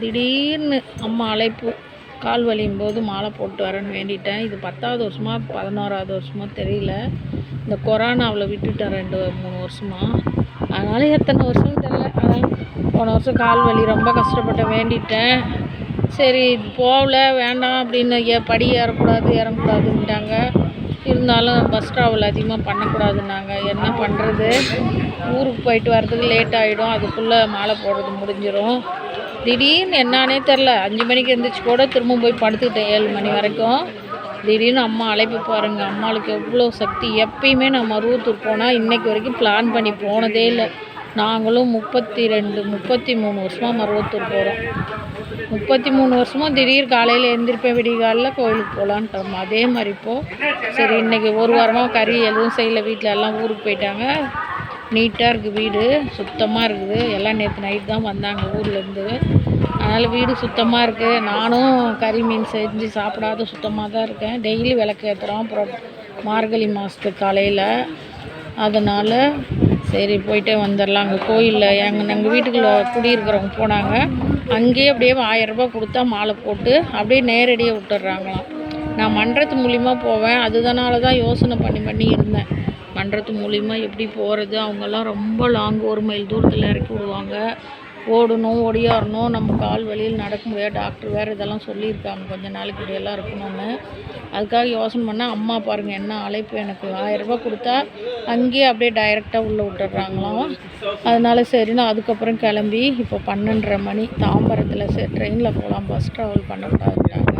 திடீர்னு அம்மா அழைப்பு, கால் வலியும் போது மாலை போட்டு வரேன்னு வேண்டிட்டேன். இது 10வது வருஷமா 11வது வருஷமா தெரியல. இந்த கொரோனாவில் விட்டுட்டேன் 2-3 வருஷமா. அதனால் எத்தனை வருஷம்னு தெரில. அதான் போன வருஷம் கால் வலி ரொம்ப கஷ்டப்பட்டு வேண்டிட்டேன். சரி போகல வேண்டாம் அப்படின்னு, படி ஏறக்கூடாது இறங்கக்கூடாதுன்ட்டாங்க. இருந்தாலும் பஸ் ட்ராவல் அதிகமாக பண்ணக்கூடாதுன்னாங்க. என்ன பண்ணுறது, ஊருக்கு போயிட்டு வர்றதுக்கு லேட் ஆகிடும். அதுக்குள்ளே மாலை போடுறது முடிஞ்சிடும். திடீர்னு என்னானே தெரில, 5 மணிக்கு எழுந்திரிச்சி கூட திரும்ப போய் படுத்துக்கிட்டேன் 7 மணி வரைக்கும். திடீர்னு அம்மா அழைப்பு பாருங்கள். அம்மாளுக்கு எவ்வளோ சக்தி. எப்பயுமே நான் மருவத்தூர் போனால் இன்றைக்கி வரைக்கும் பிளான் பண்ணி போனதே இல்லை. நாங்களும் 33 வருஷமாக மருவத்தூர் போகிறோம். 33 வருஷமாக திடீர் காலையில் எழுந்திருப்பேன், விடிகாலில் கோயிலுக்கு போகலான்ட்டோம். அதே மாதிரி இப்போது சரி இன்றைக்கி ஒரு வாரமாக கறி எதுவும் செய்யலை. வீட்டில் எல்லாம் ஊருக்கு போயிட்டாங்க. நீட்டாக இருக்குது, வீடு சுத்தமாக இருக்குது. எல்லாம் நேற்று நைட் தான் வந்தாங்க ஊர்லேருந்து. அதனால் வீடு சுத்தமாக இருக்குது. நானும் கறி மீன் செஞ்சு சாப்பிடாத சுத்தமாக தான் இருக்கேன். டெய்லி விளக்கு ஏற்றுறோம். அப்புறம் மார்கழி மாதத்துக்கு காலையில். அதனால் சரி போயிட்டே வந்துடலாம். அங்கே கோயிலில் எங்கள் வீட்டுக்குள்ளே குடியிருக்கிறவங்க போனாங்க. அங்கேயே அப்படியே 1000 ரூபா கொடுத்தா மாலை போட்டு அப்படியே நேரடியாக விட்டுட்றாங்களாம். நான் மன்றத்து மூலிமா போவேன். அதனால தான் யோசனை பண்ணி இருந்தேன். மன்றத்து மூலிமா எப்படி போகிறது. அவங்கெல்லாம் ரொம்ப லாங், 1 மைல் தூரத்தில் இறக்கி விடுவாங்க. ஓடணும், ஒடியாரணும். நம்ம கால் வலியில் நடக்க முடியாது. டாக்டர் வேறு இதெல்லாம் சொல்லியிருக்காங்க, கொஞ்சம் நாளைக்கு இப்படியெல்லாம் இருக்கணும்னு. அதுக்காக யோசனை பண்ணால் அம்மா பாருங்கள் என்ன அழைப்பு. எனக்கு 1000 ரூபா கொடுத்தா அங்கேயே அப்படியே டைரெக்டாக உள்ளே விட்டுட்றாங்களாம். அதனால சரின்னு அதுக்கப்புறம் கிளம்பி இப்போ 12:30 மணி தாம்பரத்தில் சரி ட்ரெயினில் போகலாம், பஸ் ட்ராவல் பண்ணக்கூடாதுட்டாங்க.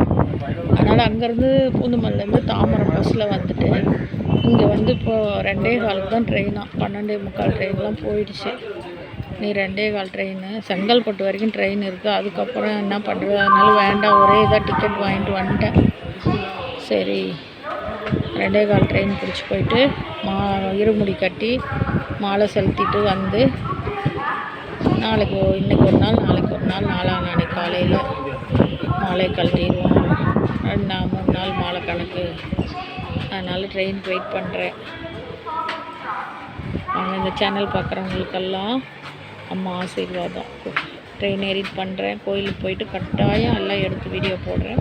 அதனால் அங்கேருந்து பூந்தமல்லிலேருந்து தாம்பரம் பஸ்ஸில் வந்துட்டு இங்கே வந்து இப்போது 2:15 தான் ட்ரெயினாக. 12:45 ட்ரெயின்லாம் போயிடுச்சு. நீ 2:15 ட்ரெயின். செங்கல்பட்டு வரைக்கும் ட்ரெயின் இருக்குது. அதுக்கப்புறம் என்ன பண்ணுறது, அதனால வேண்டாம், ஒரே இதாக டிக்கெட் வாங்கிட்டு வந்துட்டேன். சரி 2:15 ட்ரெயின் பிடிச்சி போயிட்டு இருமுடி கட்டி மாலை செலுத்திட்டு வந்து இன்றைக்கி ஒரு நாள் நாளைக்கு ஒரு நாள் நாளான்னைக்கு காலையில் மாலை கழட்டிடுவோம். 3 நாள் மாலை கணக்கு. அதனால் ட்ரெயினுக்கு வெயிட் பண்ணுறேன். அவங்க இந்த சேனல் பார்க்குறவங்களுக்கெல்லாம் அம்மா ஆசீர்வாதம். ட்ரெயின் ஏறிட்டு பண்ணுறேன். கோயிலுக்கு போயிட்டு கட்டாயம் எல்லாம் எடுத்து வீடியோ போடுறேன்.